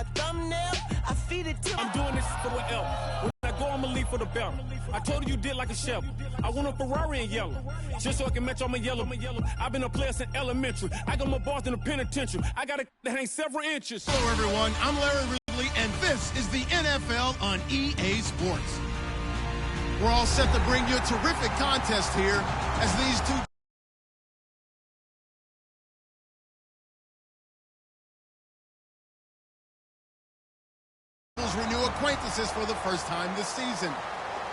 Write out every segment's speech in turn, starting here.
my thumbnail, I feed it to. I'm doing this for the L. When I go, I'ma leave for the belt. I told you did like a chef. I want a Ferrari in yellow, just so I can match all my yellow. I've been a player since elementary. I got more bars than a penitentiary. I got a that ain't several inches. Hello, everyone. I'm Larry Ridley, and this is the NFL on EA Sports. We're all set to bring you a terrific contest here as these two renew acquaintances for the first time this season.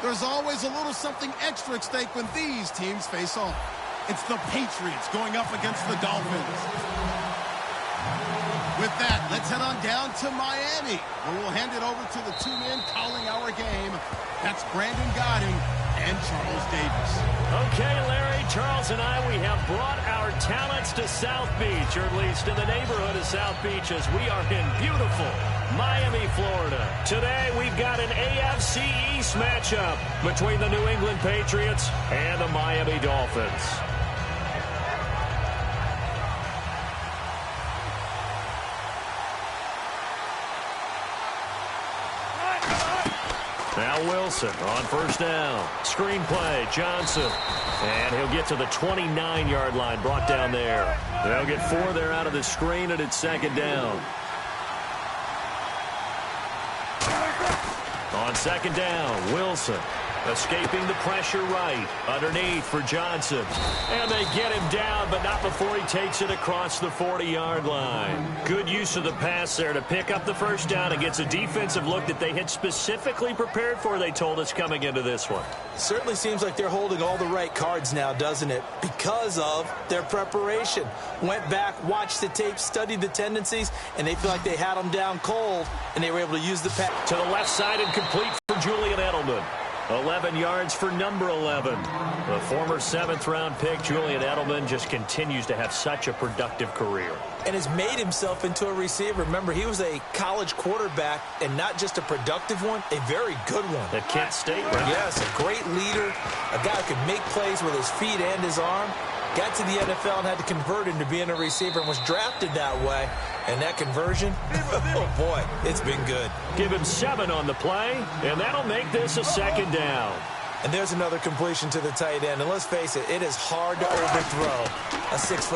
There's always a little something extra at stake when these teams face off. It's the Patriots going up against the Dolphins. With that, let's head on down to Miami, where we'll hand it over to the two men calling our game. That's Brandon Godding and Charles Davis. Okay, Larry, Charles and I, we have brought our talents to South Beach, or at least in the neighborhood of South Beach, as we are in beautiful Miami, Florida. Today, we've got an AFC East matchup between the New England Patriots and the Miami Dolphins. Now Wilson on first down. Screen play, Johnson. And he'll get to the 29-yard line, brought down there. They'll get 4 there out of the screen, and it's second down. On second down, Wilson escaping the pressure right. Underneath for Johnson. And they get him down, but not before he takes it across the 40-yard line. Good use of the pass there to pick up the first down and gets a defensive look that they had specifically prepared for, they told us, coming into this one. Certainly seems like they're holding all the right cards now, doesn't it? Because of their preparation. Went back, watched the tape, studied the tendencies, and they feel like they had them down cold, and they were able to use the pass. To the left side and complete for Julian Edelman. 11 yards for number 11. The former 7th-round pick, Julian Edelman, just continues to have such a productive career. And has made himself into a receiver. Remember, he was a college quarterback, and not just a productive one, a very good one. At Kent State, right? Yes, a great leader, a guy who could make plays with his feet and his arm. Got to the NFL and had to convert into being a receiver and was drafted that way. And that conversion, oh boy, it's been good. Give him 7 on the play, and that'll make this a second down. And there's another completion to the tight end. And let's face it, it is hard to overthrow a 6'6"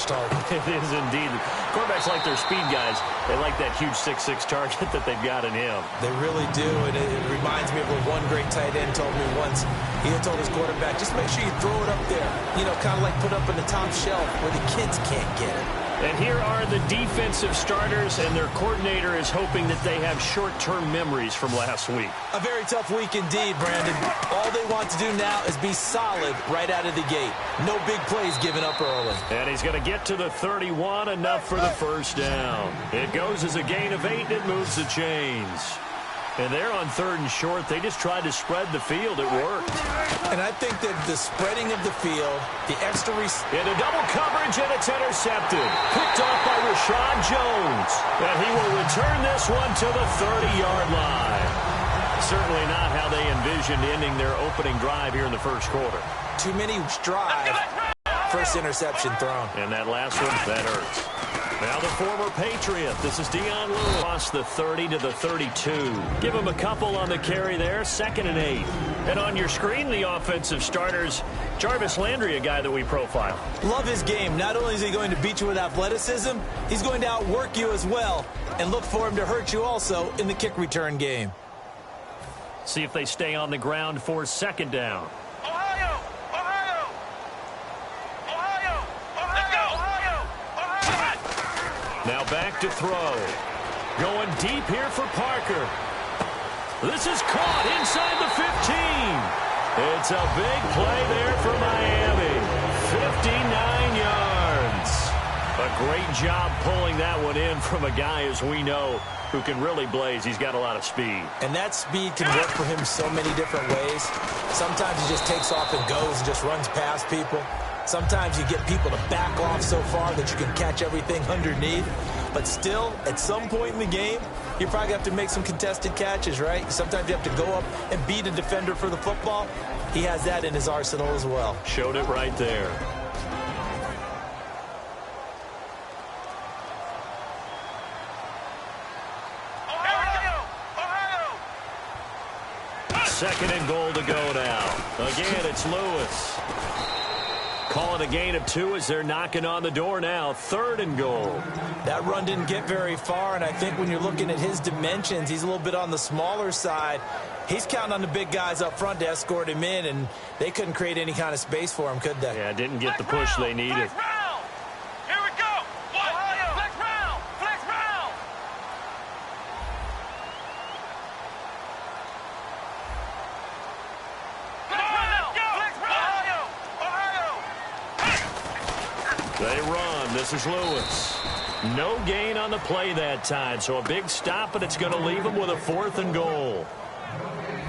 target. It is indeed. Quarterbacks like their speed guys. They like that huge 6'6" target that they've got in him. They really do. And it reminds me of what one great tight end told me once. He had told his quarterback, just make sure you throw it up there. You know, kind of like put up in the top shelf where the kids can't get it. And here are the defensive starters, and their coordinator is hoping that they have short-term memories from last week. A very tough week indeed, Brandon. All they want to do now is be solid right out of the gate. No big plays given up early. And he's going to get to the 31, enough for the first down. It goes as a gain of 8, and it moves the chains. And they're on 3rd and short. They just tried to spread the field. It worked. And I think that the spreading of the field, the extra... Into double coverage, and it's intercepted. Picked off by Rashad Jones. And he will return this one to the 30-yard line. Certainly not how they envisioned ending their opening drive here in the first quarter. Too many drive. First interception thrown. And that last one, that hurts. Now the former Patriot. This is Dion Lewis. Across the 30 to the 32. Give him a couple on the carry there. 2nd and 8. And on your screen, the offensive starters. Jarvis Landry, a guy that we profile. Love his game. Not only is he going to beat you with athleticism, he's going to outwork you as well. And look for him to hurt you also in the kick return game. See if they stay on the ground for 2nd down. Now back to throw. Going deep here for Parker. This is caught inside the 15. It's a big play there for Miami. 59 yards. A great job pulling that one in from a guy, as we know, who can really blaze. He's got a lot of speed. And that speed can work for him so many different ways. Sometimes he just takes off and goes and just runs past people. Sometimes you get people to back off so far that you can catch everything underneath. But still, at some point in the game, you probably have to make some contested catches, right? Sometimes you have to go up and beat a defender for the football. He has that in his arsenal as well. Showed it right there. 2nd and goal to go now. Again, it's Lewis. Call it a gain of 2 as they're knocking on the door now. 3rd and goal. That run didn't get very far, and I think when you're looking at his dimensions, he's a little bit on the smaller side. He's counting on the big guys up front to escort him in, and they couldn't create any kind of space for him, could they? Yeah, didn't get the push they needed. Here we go. Flex round. Flex round. They run. This is Lewis. No gain on the play that time, so a big stop, but it's going to leave them with a 4th and goal.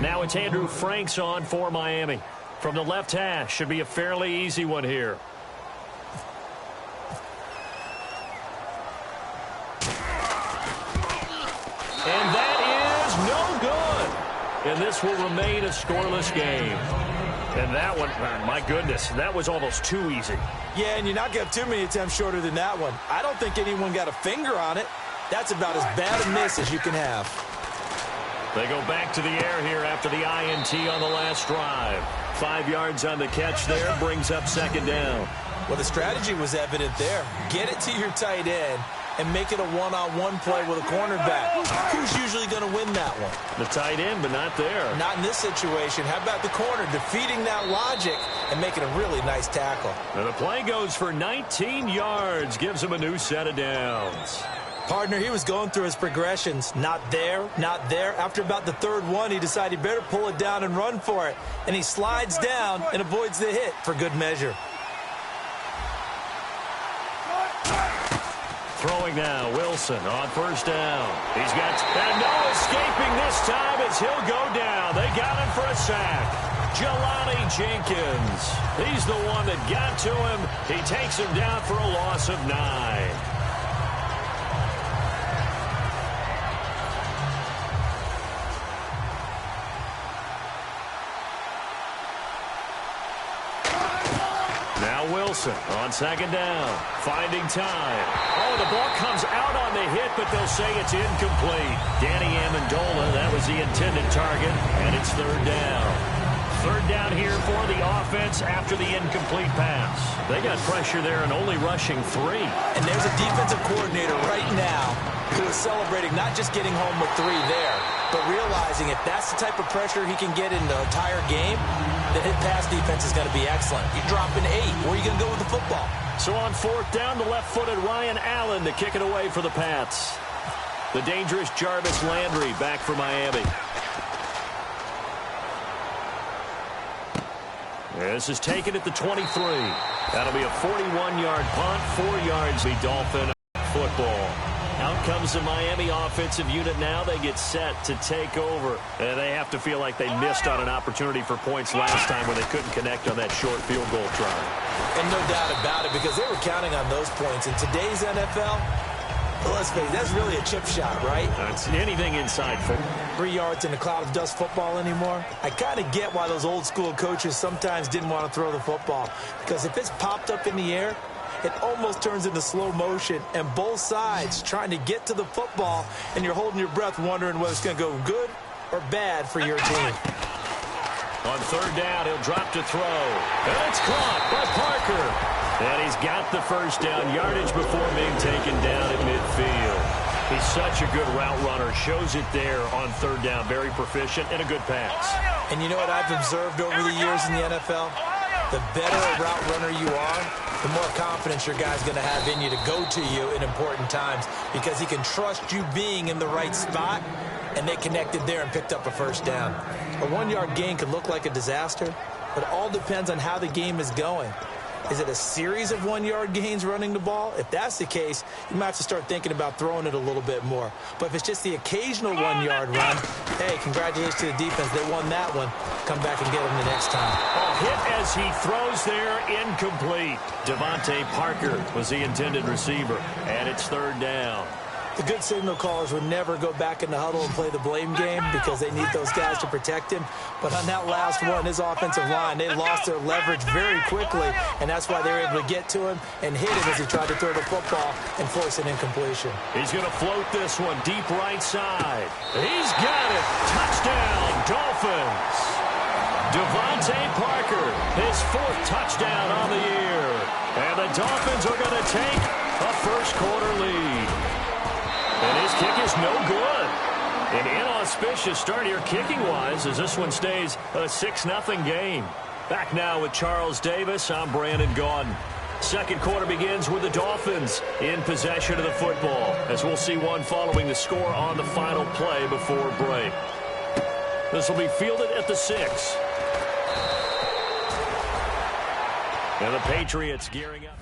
Now it's Andrew Franks on for Miami. From the left hash, should be a fairly easy one here. And that is no good. And this will remain a scoreless game. And that one, my goodness, that was almost too easy. Yeah, and you're not going to have too many attempts shorter than that one. I don't think anyone got a finger on it. That's about as bad a miss as you can have. They go back to the air here after the INT on the last drive. 5 yards on the catch there, brings up 2nd down. Well, the strategy was evident there. Get it to your tight end and make it a one-on-one play with a cornerback. Who's usually going to win that one? The tight end, but not there. Not in this situation. How about the corner defeating that logic and making a really nice tackle? And the play goes for 19 yards, gives him a new set of downs. Partner, he was going through his progressions. Not there, not there. After about the 3rd one, he decided he better pull it down and run for it. And he slides down and avoids the hit for good measure. Throwing now, Wilson on 1st down. He's got, and no escaping this time as he'll go down. They got him for a sack. Jelani Jenkins. He's the one that got to him. He takes him down for a loss of 9. Wilson on 2nd down, finding time. Oh, the ball comes out on the hit, but they'll say it's incomplete. Danny Amendola, that was the intended target, and it's 3rd down. 3rd down here for the offense after the incomplete pass. They got pressure there and only rushing 3. And there's a defensive coordinator right now who is celebrating not just getting home with 3 there, but realizing if that's the type of pressure he can get in the entire game, then his pass defense is going to be excellent. You're dropping 8. Where are you going to go with the football? So on 4th down, the left-footed Ryan Allen to kick it away for the Pats. The dangerous Jarvis Landry back for Miami. This is taken at the 23. That'll be a 41-yard punt, 4 yards. The Dolphin football. Out comes the Miami offensive unit now. They get set to take over. And they have to feel like they missed on an opportunity for points last time when they couldn't connect on that short field goal try. And no doubt about it, because they were counting on those points. In today's NFL, let's face it, that's really a chip shot, right? It's anything inside 3 yards in a cloud of dust football anymore. I kind of get why those old school coaches sometimes didn't want to throw the football. Because if it's popped up in the air, it almost turns into slow motion, and both sides trying to get to the football, and you're holding your breath wondering whether it's going to go good or bad for your team. On 3rd down, he'll drop to throw. And it's caught by Parker. And he's got the 1st down, yardage before being taken down at midfield. He's such a good route runner. Shows it there on 3rd down. Very proficient and a good pass. And you know what I've observed over the years in the NFL? The better a route runner you are, the more confidence your guy's going to have in you to go to you in important times, because he can trust you being in the right spot, and they connected there and picked up a 1st down. A 1-yard gain could look like a disaster, but it all depends on how the game is going. Is it a series of 1-yard gains running the ball? If that's the case, you might have to start thinking about throwing it a little bit more. But if it's just the occasional 1-yard run, hey, congratulations to the defense. They won that one. Come back and get them the next time. A hit as he throws there, incomplete. Devontae Parker was the intended receiver, and it's 3rd down. The good signal callers would never go back in the huddle and play the blame game because they need those guys to protect him. But on that last one, his offensive line, they lost their leverage very quickly, and that's why they were able to get to him and hit him as he tried to throw the football and force an incompletion. He's going to float this one deep right side. He's got it. Touchdown, Dolphins. Devontae Parker, his 4th touchdown on the year. And the Dolphins are going to take a first-quarter lead. And his kick is no good. An inauspicious start here kicking-wise as this one stays a 6-0 game. Back now with Charles Davis. I'm Brandon Gaudin. Second quarter begins with the Dolphins in possession of the football, as we'll see one following the score on the final play before break. This will be fielded at the 6. And the Patriots gearing up.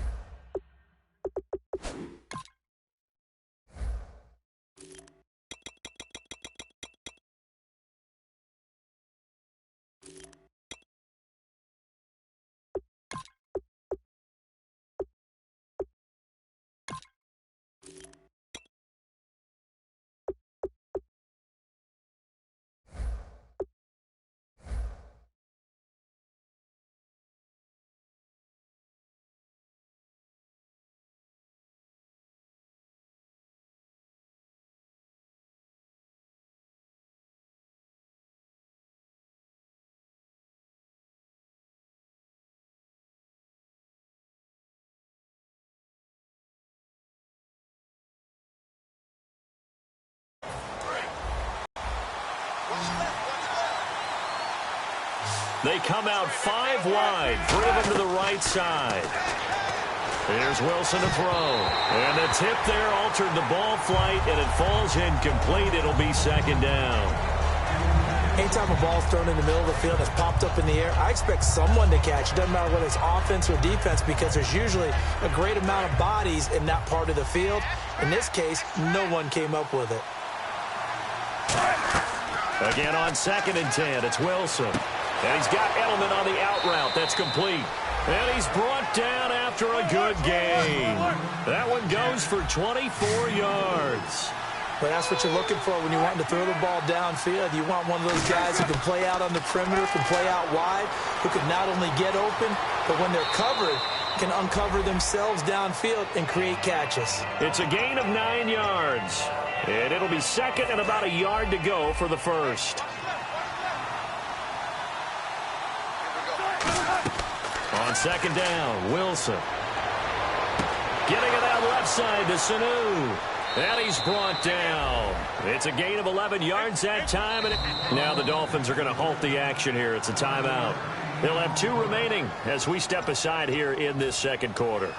They come out 5 wide, 3 of them to the right side. Here's Wilson to throw. And the tip there altered the ball flight, and it falls incomplete. It'll be second down. Anytime a ball's thrown in the middle of the field and it's popped up in the air, I expect someone to catch. It doesn't matter whether it's offense or defense, because there's usually a great amount of bodies in that part of the field. In this case, no one came up with it. Again on 2nd and 10, it's Wilson. And he's got Edelman on the out route. That's complete. And he's brought down after a good gain. That one goes for 24 yards. But that's what you're looking for when you're wanting to throw the ball downfield. You want one of those guys who can play out on the perimeter, can play out wide, who can not only get open, but when they're covered, can uncover themselves downfield and create catches. It's a gain of 9 yards. And it'll be second and about a yard to go for the first. On second down, Wilson. Getting it out left side to Sanu. And he's brought down. It's a gain of 11 yards that time. And now the Dolphins are going to halt the action here. It's a timeout. They'll have 2 remaining as we step aside here in this second quarter.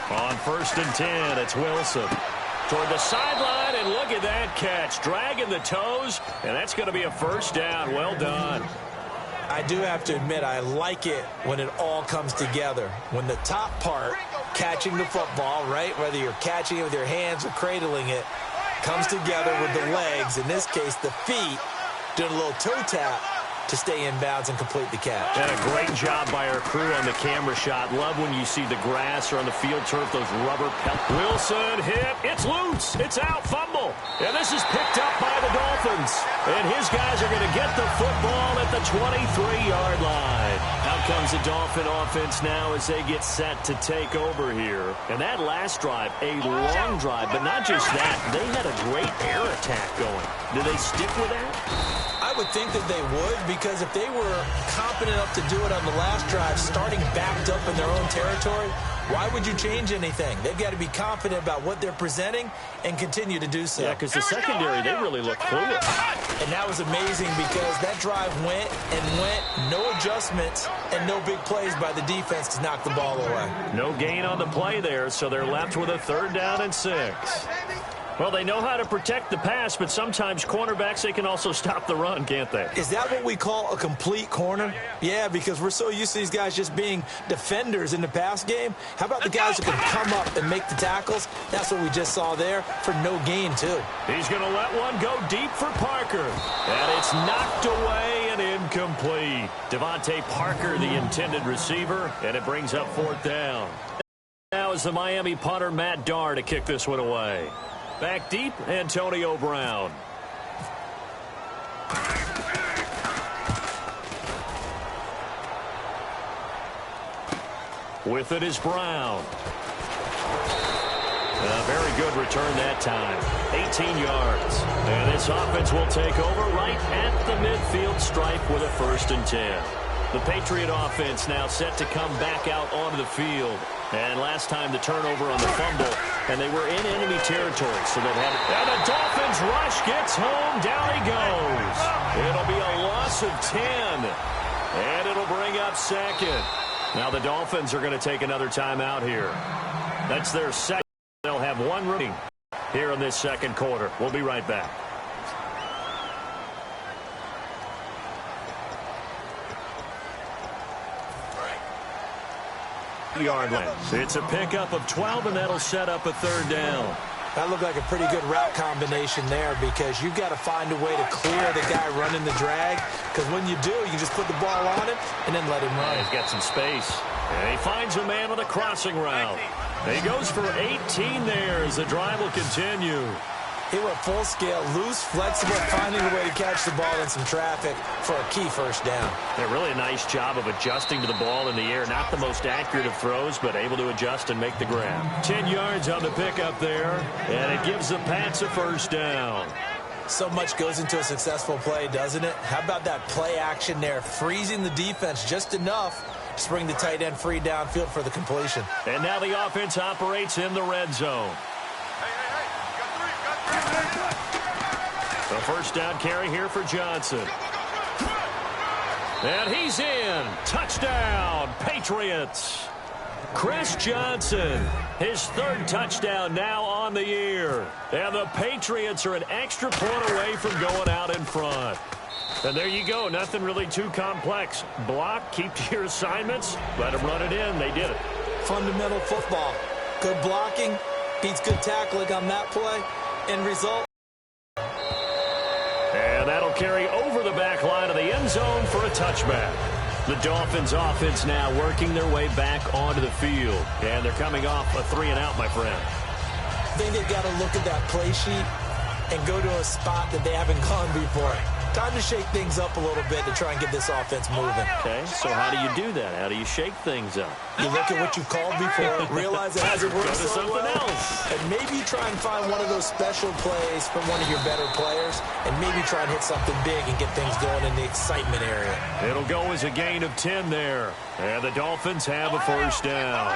On 1st and 10, it's Wilson. Toward the sideline, and look at that catch. Dragging the toes, and that's going to be a first down. Well done. I do have to admit, I like it when it all comes together. When the top part, catching the football, right, whether you're catching it with your hands or cradling it, comes together with the legs, in this case the feet, doing a little toe tap to stay in bounds and complete the catch. And a great job by our crew on the camera shot. Love when you see the grass or on the field turf, those rubber pellets. Wilson hit. It's loose. It's out. Fumble. And this is picked up by the Dolphins. And his guys are going to get the football at the 23-yard line. Out comes the Dolphin offense now as they get set to take over here. And that last drive, a long drive, but not just that. They had a great air attack going. Do they stick with that? I would think that they would, because if they were competent enough to do it on the last drive, starting backed up in their own territory, why would you change anything? They've got to be confident about what they're presenting and continue to do so. Yeah, because the secondary, they really look clueless. And that was amazing because that drive went and went, no adjustments, and no big plays by the defense to knock the ball away. No gain on the play there, so they're left with a 3rd down and 6. Well, they know how to protect the pass, but sometimes cornerbacks, they can also stop the run, can't they? Is that what we call a complete corner? Yeah, because we're so used to these guys just being defenders in the pass game. How about the guys who can come up and make the tackles? That's what we just saw there for no gain, too. He's going to let one go deep for Parker. And it's knocked away, and one incomplete. Devontae Parker, the intended receiver, and it brings up 4th down. Now is the Miami punter, Matt Darr, to kick this one away. Back deep, Antonio Brown. With it is Brown. A very good return that time. 18 yards. And this offense will take over right at the midfield stripe with a 1st and 10. The Patriot offense now set to come back out onto the field. And last time the turnover on the fumble, and they were in enemy territory, so they've had it. And the Dolphins rush gets home. Down he goes. It'll be a loss of 10. And it'll bring up 2nd. Now the Dolphins are going to take another timeout here. That's their second. They'll have one running here in this 2nd quarter. We'll be right back. Yard line. It's a pickup of 12, and that'll set up a 3rd down. That looked like a pretty good route combination there because you've got to find a way to clear the guy running the drag, because when you do, you can just put the ball on him and then let him run. Yeah, he's got some space. And he finds a man on the crossing route. He goes for 18 there as the drive will continue. He went full scale, loose, flexible, finding a way to catch the ball in some traffic for a key 1st down. Yeah, really a nice job of adjusting to the ball in the air. Not the most accurate of throws, but able to adjust and make the grab. 10 yards on the pickup there, and it gives the Pats a 1st down. So much goes into a successful play, doesn't it? How about that play action there, freezing the defense just enough to bring the tight end free downfield for the completion. And now the offense operates in the red zone. The 1st down carry here for Johnson. And he's in. Touchdown, Patriots. Chris Johnson, his 3rd touchdown now on the year. And the Patriots are an extra point away from going out in front. And there you go. Nothing really too complex. Block, keep to your assignments, let them run it in. They did it. Fundamental football. Good blocking beats good tackling on that play. End result. And that'll carry over the back line of the end zone for a touchback. The Dolphins offense now working their way back onto the field. And they're coming off a 3-and-out, my friend. I think they've got to look at that play sheet and go to a spot that they haven't gone before. Time to shake things up a little bit to try and get this offense moving. Okay, so how do you do that? How do you shake things up? You look at what you've called before, realize it hasn't worked Go to so something well, else. and maybe try and find one of those special plays from one of your better players, and maybe try and hit something big and get things going in the excitement area. It'll go as a gain of 10 there. And the Dolphins have a 1st down.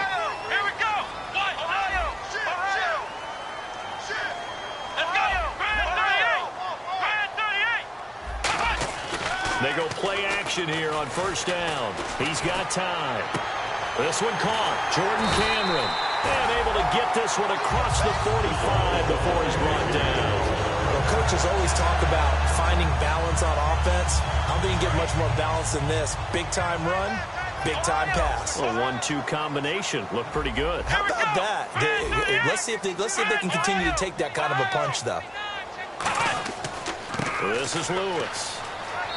Here we go. Ohio. Let's go. Brand 38. They go play action here on 1st down. He's got time. This one caught. Jordan Cameron. And able to get this one across the 45 before he's brought down. Well, coaches always talk about finding balance on offense. I don't think you get much more balance than this. Big-time run, big-time pass. A 1-2 combination. Looked pretty good. How about that? Let's see if they can continue to take that kind of a punch, though. This is Lewis.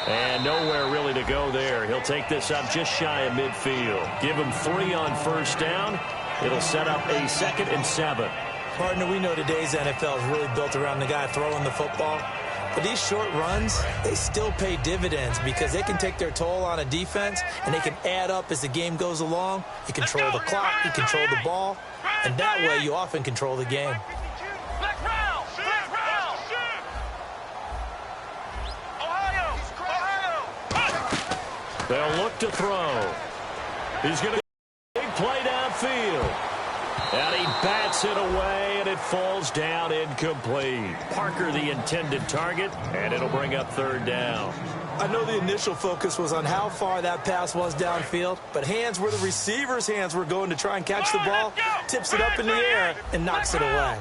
And nowhere really to go there. He'll take this up just shy of midfield. Give him 3 on 1st down. It'll set up a 2nd and 7. Partner, we know today's NFL is really built around the guy throwing the football. But these short runs, they still pay dividends because they can take their toll on a defense, and they can add up as the game goes along. You control the clock, you control the ball, and that way you often control the game. They'll look to throw. He's going to big play downfield. And he bats it away, and it falls down incomplete. Parker, the intended target, and it'll bring up 3rd down. I know the initial focus was on how far that pass was downfield, but hands where the receiver's hands were going to try and catch the ball, tips it up in the air, and knocks it away.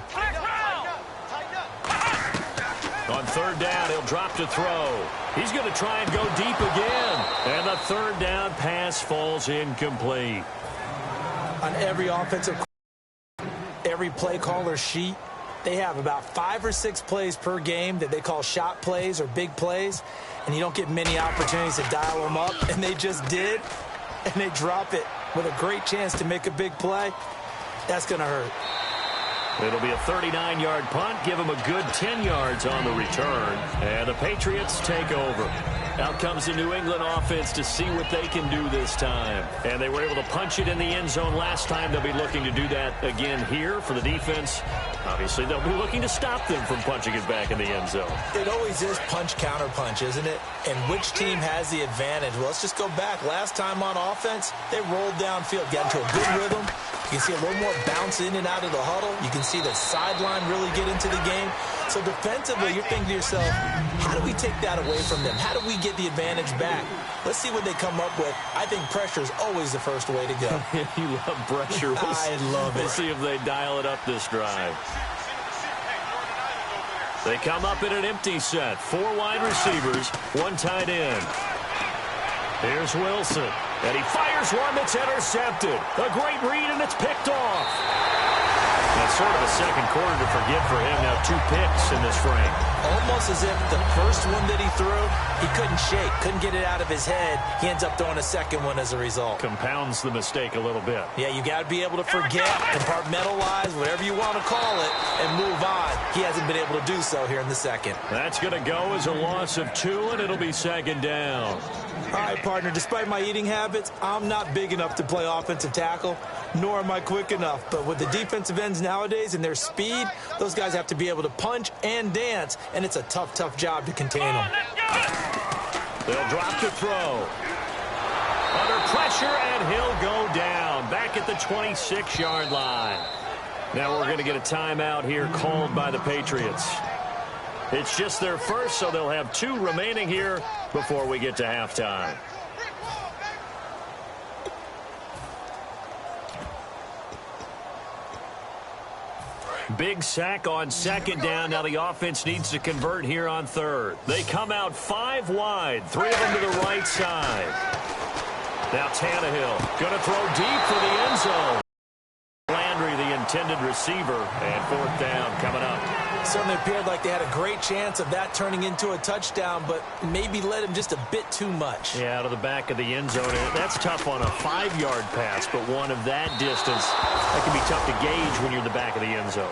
On 3rd down, he'll drop to throw. He's going to try and go deep again. And the 3rd down pass falls incomplete. On every offensive, every play caller sheet, they have about 5 or 6 plays per game that they call shot plays or big plays, and you don't get many opportunities to dial them up, and they just did, and they drop it with a great chance to make a big play. That's going to hurt. It'll be a 39-yard punt. Give them a good 10 yards on the return. And the Patriots take over. Out comes the New England offense to see what they can do this time. And they were able to punch it in the end zone last time. They'll be looking to do that again here for the defense. Obviously, they'll be looking to stop them from punching it back in the end zone. It always is punch-counter-punch, isn't it? And which team has the advantage? Well, let's just go back. Last time on offense, they rolled downfield, got into a good rhythm. You can see a little more bounce in and out of the huddle. You can see the sideline really get into the game. So defensively, you're thinking to yourself, how do we take that away from them? How do we get the advantage back? Let's see what they come up with. I think pressure is always the first way to go. You love pressure. I love it. We'll see if they dial it up this drive. They come up in an empty set. 4 wide receivers, 1 tight end. Here's Wilson. And he fires one that's intercepted. A great read, and it's picked off. That's sort of a second quarter to forget for him. Now 2 picks in this frame. Almost as if the first one that he threw, he couldn't shake, couldn't get it out of his head. He ends up throwing a second one as a result. Compounds the mistake a little bit. Yeah, you got to be able to forget, compartmentalize, whatever you want to call it, and move on. He hasn't been able to do so here in the second. That's going to go as a loss of 2, and it'll be second down. All right, partner, despite my eating habits, I'm not big enough to play offensive tackle, nor am I quick enough. But with the defensive ends nowadays and their speed, those guys have to be able to punch and dance, and it's a tough, tough job to contain them. They'll drop to throw. Under pressure, and he'll go down. Back at the 26-yard line. Now we're going to get a timeout here called by the Patriots. It's just their first, so they'll have 2 remaining here before we get to halftime. Big sack on second down. Now the offense needs to convert here on third. They come out 5 wide, 3 of them to the right side. Now Tannehill going to throw deep for the end zone. Landry, the intended receiver, and 4th down coming up. Certainly appeared like they had a great chance of that turning into a touchdown, but maybe led him just a bit too much. Yeah, out of the back of the end zone. That's tough on a 5-yard pass, but one of that distance, that can be tough to gauge when you're in the back of the end zone.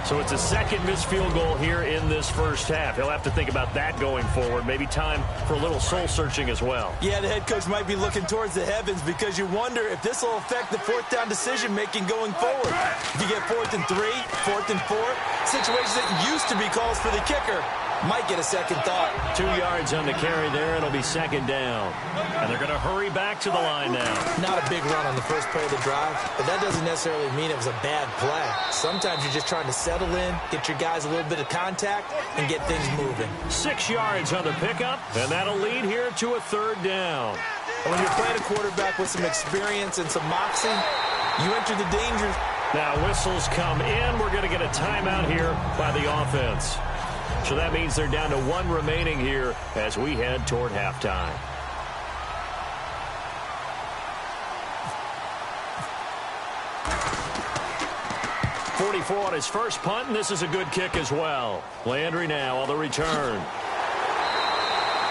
So it's a second missed field goal here in this first half. He'll have to think about that going forward. Maybe time for a little soul-searching as well. Yeah, the head coach might be looking towards the heavens because you wonder if this will affect the 4th down decision-making going forward. If you get 4th and 3, 4th and 4, situations that used to be calls for the kicker might get a second thought. 2 yards on the carry there. It'll be second down. And they're going to hurry back to the line now. Not a big run on the first play of the drive, but that doesn't necessarily mean it was a bad play. Sometimes you're just trying to settle in, get your guys a little bit of contact, and get things moving. 6 yards on the pickup, and that'll lead here to a 3rd down. When you're playing a quarterback with some experience and some moxie, you enter the danger. Now whistles come in. We're going to get a timeout here by the offense. So that means they're down to 1 remaining here as we head toward halftime. .44 on his first punt, and this is a good kick as well. Landry now on the return.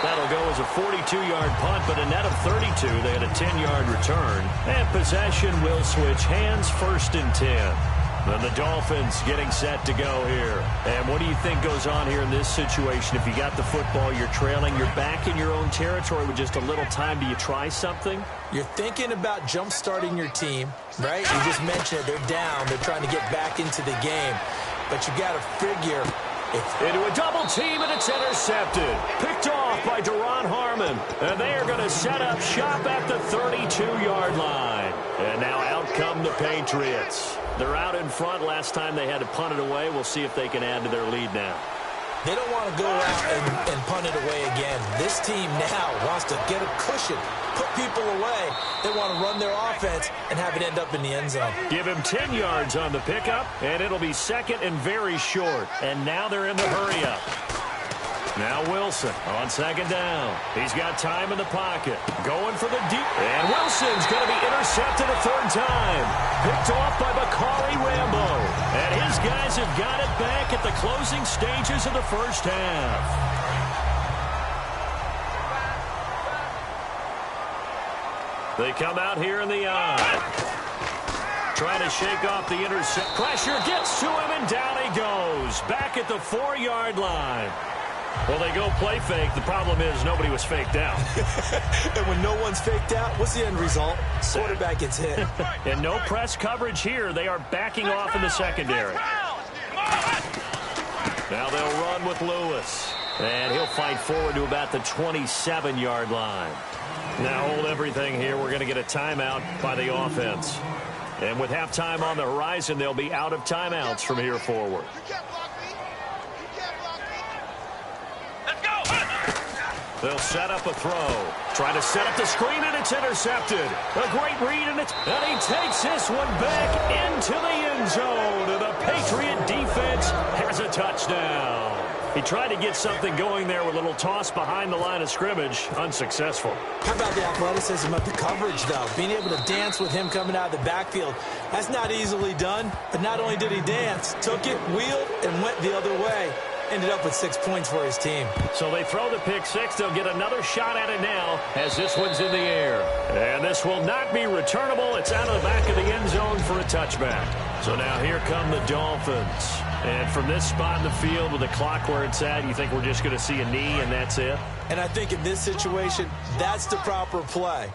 That'll go as a 42-yard punt, but a net of 32. They had a 10-yard return. And possession will switch hands, 1st and 10. Then the Dolphins getting set to go here. And what do you think goes on here in this situation? If you got the football, you're trailing, you're back in your own territory with just a little time. Do you try something? You're thinking about jump-starting your team, right? You just mentioned it. They're down. They're trying to get back into the game. But you got to figure into a double team, and it's intercepted. Picked off by Deron Harmon. And they are going to set up shop at the 32-yard line. And now out come the Patriots. They're out in front. Last time they had to punt it away. We'll see if they can add to their lead now. They don't want to go out and punt it away again. This team now wants to get a cushion, put people away. They want to run their offense and have it end up in the end zone. Give him 10 yards on the pickup, and it'll be second and very short. And now they're in the hurry-up. Now Wilson on second down. He's got time in the pocket. Going for the deep. And Wilson's going to be intercepted a third time. Picked off by Bakari Rambo. And his guys have got it back at the closing stages of the first half. They come out here in the eye. Trying to shake off the intercept. Pressure gets to him, and down he goes. Back at the 4-yard line. Well, they go play fake. The problem is nobody was faked out. And when no one's faked out, what's the end result? Quarterback gets hit. And no press coverage here. They are backing off in the secondary. Now they'll run with Lewis. And he'll fight forward to about the 27-yard line. Now hold everything here. We're going to get a timeout by the offense. And with halftime on the horizon, they'll be out of timeouts from here forward. They'll set up a throw. Try to set up the screen, and it's intercepted. A great read, and he takes this one back into the end zone. And the Patriot defense has a touchdown. He tried to get something going there with a little toss behind the line of scrimmage. Unsuccessful. How about the athleticism of the coverage, though? Being able to dance with him coming out of the backfield. That's not easily done. But not only did he dance, took it, wheeled, and went the other way. Ended up with 6 points for his team. So they throw the pick six. They'll get another shot at it now as this one's in the air. And this will not be returnable. It's out of the back of the end zone for a touchback. So now here come the Dolphins. And from this spot in the field with the clock where it's at, you think we're just going to see a knee and that's it? And I think in this situation, that's the proper play.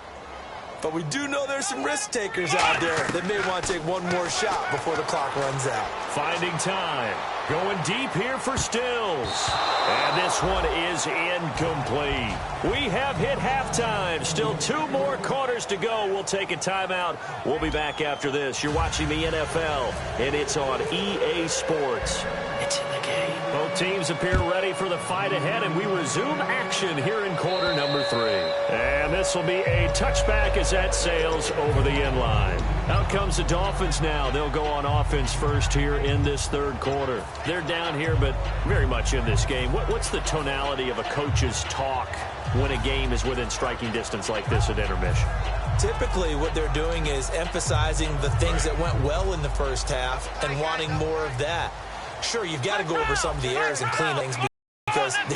But we do know there's some risk takers out there that may want to take one more shot before the clock runs out. Finding time. Going deep here for Stills. And this one is incomplete. We have hit halftime. Still 2 more quarters to go. We'll take a timeout. We'll be back after this. You're watching the NFL, and it's on EA Sports. It's in the game. Both teams appear ready for the fight ahead, and we resume action here in quarter number 3. And this will be a touchback as that sails over the end line. Out comes the Dolphins now. They'll go on offense first here in this third quarter. They're down here, but very much in this game. What's the tonality of a coach's talk when a game is within striking distance like this at intermission? Typically, what they're doing is emphasizing the things that went well in the first half and wanting more of that. Sure, you've got to go over some of the errors and clean things because